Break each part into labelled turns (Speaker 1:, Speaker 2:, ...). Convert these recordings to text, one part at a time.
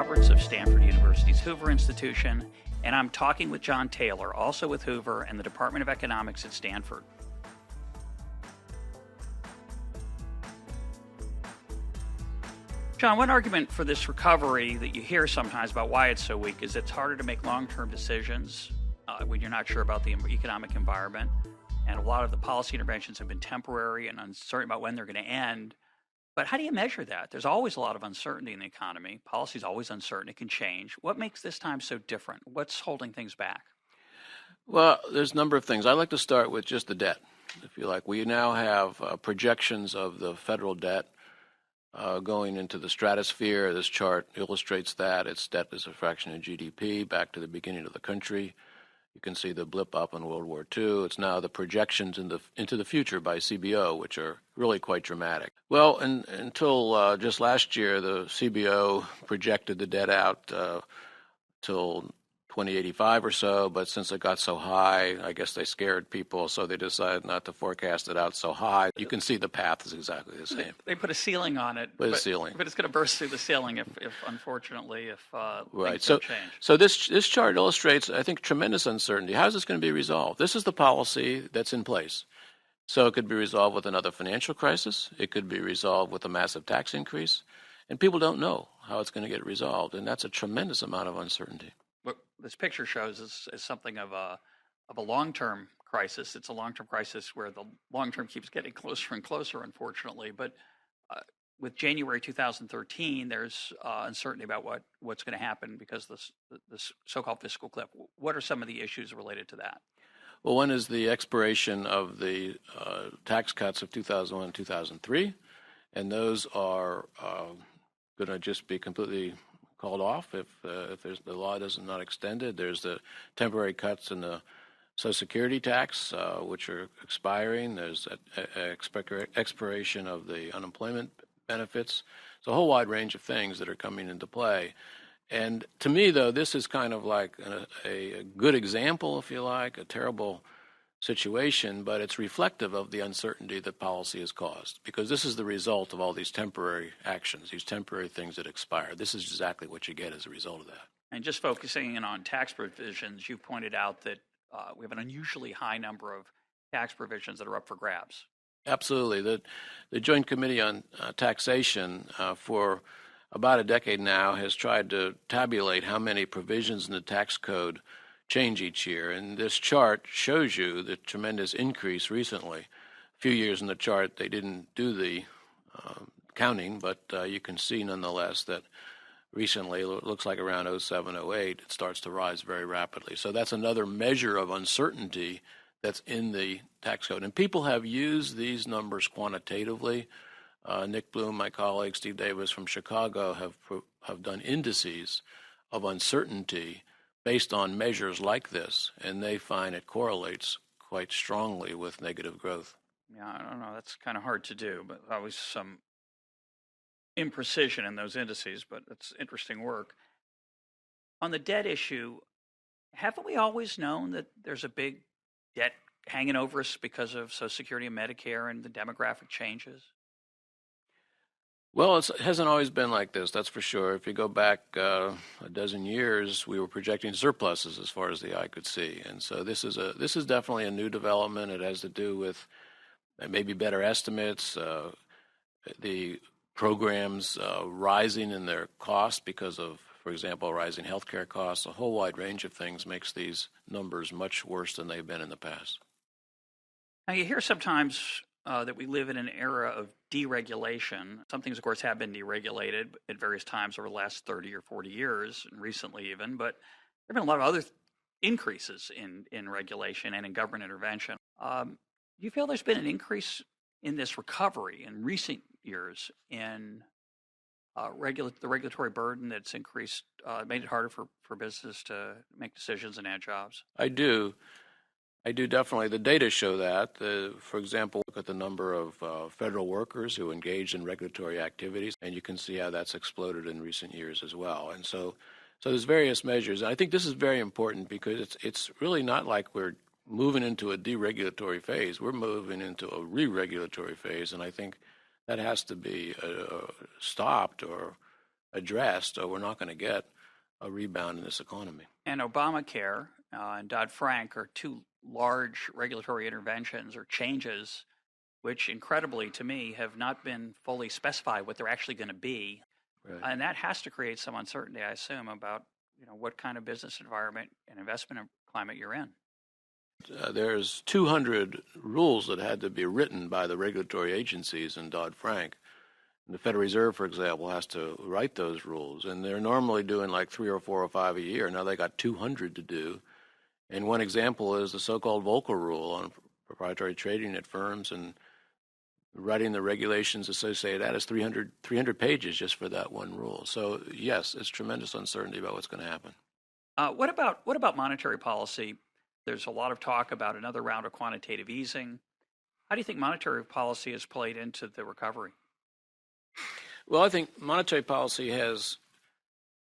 Speaker 1: Roberts of Stanford University's Hoover Institution, and I'm talking with John Taylor, also with Hoover and the Department of Economics at Stanford. John, one argument for this recovery that you hear sometimes about why it's so weak is it's harder to make long-term decisions when you're not sure about the economic environment. And a lot of the policy interventions have been temporary and uncertain about when they're going to end. But how do you measure that? There's always a lot of uncertainty in the economy. Policy is always uncertain. It can change. What makes this time so different? What's holding things back?
Speaker 2: Well, there's a number of things. I'd like to start with just the debt, if you like. We now have projections of the federal debt going into the stratosphere. This chart illustrates that. Its debt is a fraction of GDP back to the beginning of the country. You can see the blip up in World War II. It's now the projections into the future by CBO, which are really quite dramatic. Well, until just last year, the CBO projected the debt out till 2085 or so, but since it got so high, I guess they scared people, so they decided not to forecast it out so high. You can see the path is exactly the same.
Speaker 1: They put a ceiling on it. But it's going to burst through the ceiling if unfortunately,
Speaker 2: right.
Speaker 1: Things don't change.
Speaker 2: So this chart illustrates, I think, tremendous uncertainty. How is this going to be resolved? This is the policy that's in place. So it could be resolved with another financial crisis. It could be resolved with a massive tax increase. And people don't know how it's going to get resolved, and that's a tremendous amount of uncertainty.
Speaker 1: What this picture shows is something of a long-term crisis. It's a long-term crisis where the long-term keeps getting closer and closer, unfortunately. But with January 2013, there's uncertainty about what's going to happen because this so-called fiscal cliff. What are some of the issues related to that?
Speaker 2: Well, one is the expiration of the tax cuts of 2001 and 2003, and those are going to just be completely called off if the law is not extended. There's the temporary cuts in the Social Security tax, which are expiring. There's expiration of the unemployment benefits. It's a whole wide range of things that are coming into play. And to me, though, this is kind of like a good example, if you like, a terrible situation, but it's reflective of the uncertainty that policy has caused, because this is the result of all these temporary actions, these temporary things that expire. This is exactly what you get as a result of that. And
Speaker 1: just focusing in on tax provisions, you pointed out that we have an unusually high number of tax provisions that are up for grabs.
Speaker 2: Absolutely. The Joint Committee on Taxation for about a decade now has tried to tabulate how many provisions in the tax code change each year, and this chart shows you the tremendous increase recently. A few years in the chart they didn't do the counting, but you can see nonetheless that recently, it looks like around 07, 08, it starts to rise very rapidly. So that's another measure of uncertainty that's in the tax code, and people have used these numbers quantitatively. Nick Bloom, my colleague, Steve Davis from Chicago have done indices of uncertainty based on measures like this, and they find it correlates quite strongly with negative growth.
Speaker 1: Yeah, I don't know. That's kind of hard to do, but always some imprecision in those indices, but it's interesting work. On the debt issue, haven't we always known that there's a big debt hanging over us because of Social Security and Medicare and the demographic changes?
Speaker 2: Well, it hasn't always been like this, that's for sure. If you go back a dozen years, we were projecting surpluses as far as the eye could see. And so this is definitely a new development. It has to do with maybe better estimates, the programs rising in their cost because of, for example, rising healthcare costs. A whole wide range of things makes these numbers much worse than they've been in the past.
Speaker 1: Now, you hear sometimes that we live in an era of deregulation. Some things, of course, have been deregulated at various times over the last 30 or 40 years, and recently even, but there have been a lot of other increases in regulation and in government intervention. Do you feel there's been an increase in this recovery in recent years in the regulatory burden that's increased, made it harder for business to make decisions and add jobs?
Speaker 2: I do definitely. The data show that. For example, look at the number of federal workers who engage in regulatory activities, and you can see how that's exploded in recent years as well. And so there's various measures. And I think this is very important because it's really not like we're moving into a deregulatory phase. We're moving into a re-regulatory phase, and I think that has to be stopped or addressed, or we're not going to get a rebound in this economy.
Speaker 1: And Obamacare and Dodd-Frank are two large regulatory interventions or changes, which incredibly to me have not been fully specified what they're actually going to be.
Speaker 2: Right.
Speaker 1: And that has to create some uncertainty, I assume, about what kind of business environment and investment climate you're in.
Speaker 2: There's 200 rules that had to be written by the regulatory agencies in Dodd-Frank. The Federal Reserve, for example, has to write those rules, and they're normally doing like 3 or 4 or 5 a year. Now they got 200 to do. And one example is the so-called Volcker rule on proprietary trading at firms, and writing the regulations associated with that is 300 pages just for that one rule. So yes, it's tremendous uncertainty about what's going to happen.
Speaker 1: What about monetary policy? There's a lot of talk about another round of quantitative easing. How do you think monetary policy has played into the recovery?
Speaker 2: Well, I think monetary policy has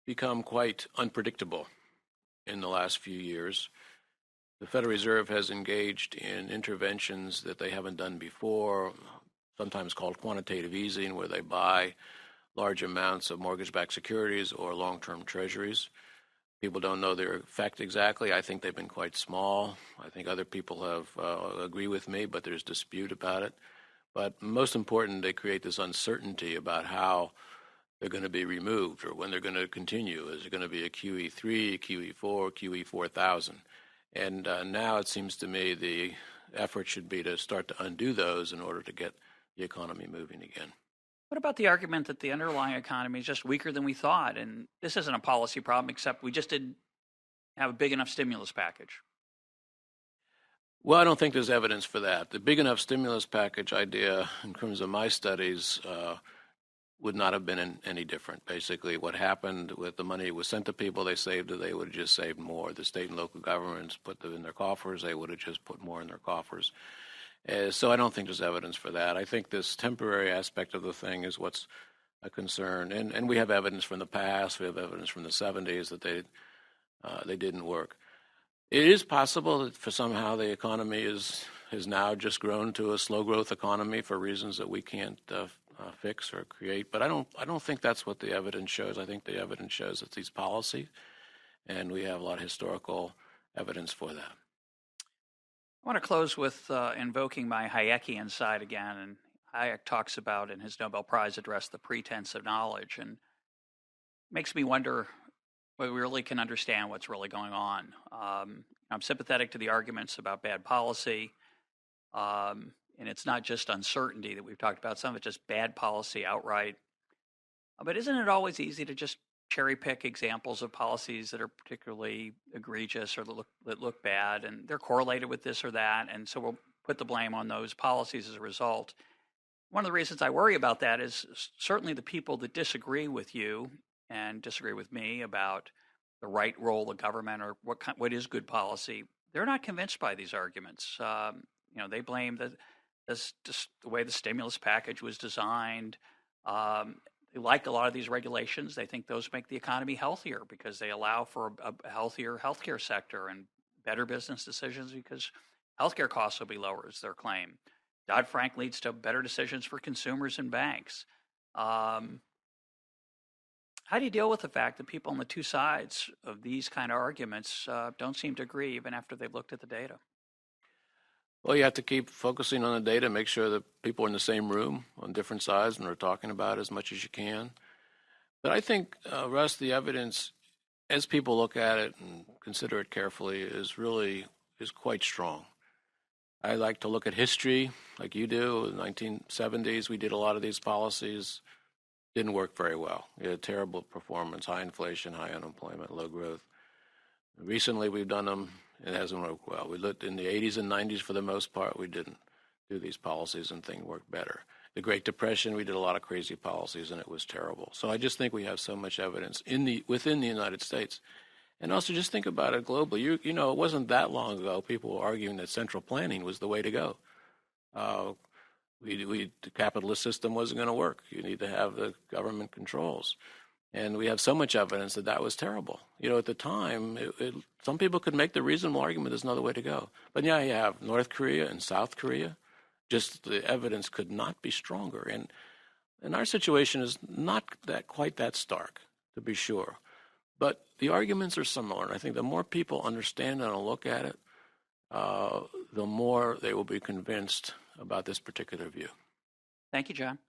Speaker 2: become quite unpredictable in the last few years. The Federal Reserve has engaged in interventions that they haven't done before, sometimes called quantitative easing, where they buy large amounts of mortgage-backed securities or long-term treasuries. People don't know their effect exactly. I think they've been quite small. I think other people have agree with me, but there's dispute about it. But most important, they create this uncertainty about how they're going to be removed or when they're going to continue. Is it going to be a QE3, QE4, QE4000? And now it seems to me the effort should be to start to undo those in order to get the economy moving again.
Speaker 1: What about the argument that the underlying economy is just weaker than we thought? And this isn't a policy problem, except we just didn't have a big enough stimulus package.
Speaker 2: Well, I don't think there's evidence for that. The big enough stimulus package idea, in terms of my studies, would not have been any different. Basically, what happened with the money was sent to people, they saved it, they would have just saved more. The state and local governments put them in their coffers, they would have just put more in their coffers. So I don't think there's evidence for that. I think this temporary aspect of the thing is what's a concern. And we have evidence from the past, we have evidence from the 70s that they didn't work. It is possible that for somehow the economy has now just grown to a slow growth economy for reasons that we can't fix or create. But I don't think that's what the evidence shows. I think the evidence shows that these policies, and we have a lot of historical evidence for that.
Speaker 1: I want to close with invoking my Hayekian side again. And Hayek talks about in his Nobel Prize address the pretense of knowledge, and makes me wonder whether we really can understand what's really going on. I'm sympathetic to the arguments about bad policy, and it's not just uncertainty that we've talked about. Some of it's just bad policy outright. But isn't it always easy to just cherry pick examples of policies that are particularly egregious or that look bad, and they're correlated with this or that, and so we'll put the blame on those policies as a result? One of the reasons I worry about that is certainly the people that disagree with you and disagree with me about the right role of government or what is good policy, they're not convinced by these arguments. They blame the way the stimulus package was designed. They like a lot of these regulations. They think those make the economy healthier because they allow for a healthier healthcare sector and better business decisions because healthcare costs will be lower, is their claim. Dodd-Frank leads to better decisions for consumers and banks. How do you deal with the fact that people on the two sides of these kind of arguments don't seem to agree even after they've looked at the data?
Speaker 2: Well, you have to keep focusing on the data, make sure that people are in the same room on different sides and are talking about it as much as you can. But I think, Russ, the evidence, as people look at it and consider it carefully, is quite strong. I like to look at history like you do. In the 1970s, we did a lot of these policies. Didn't work very well. We had terrible performance, high inflation, high unemployment, low growth. Recently, we've done them. It hasn't worked well. We looked in the 80s and 90s for the most part. We didn't do these policies and things worked better. The Great Depression, we did a lot of crazy policies and it was terrible. So I just think we have so much evidence within the United States. And also just think about it globally. You know, it wasn't that long ago people were arguing that central planning was the way to go. The capitalist system wasn't going to work. You need to have the government controls. And we have so much evidence that that was terrible. You know, at the time, some people could make the reasonable argument there's another way to go. But yeah, you have North Korea and South Korea. Just the evidence could not be stronger. And And our situation is not that quite that stark, to be sure. But the arguments are similar. And I think the more people understand and look at it, the more they will be convinced about this particular view.
Speaker 1: Thank you, John.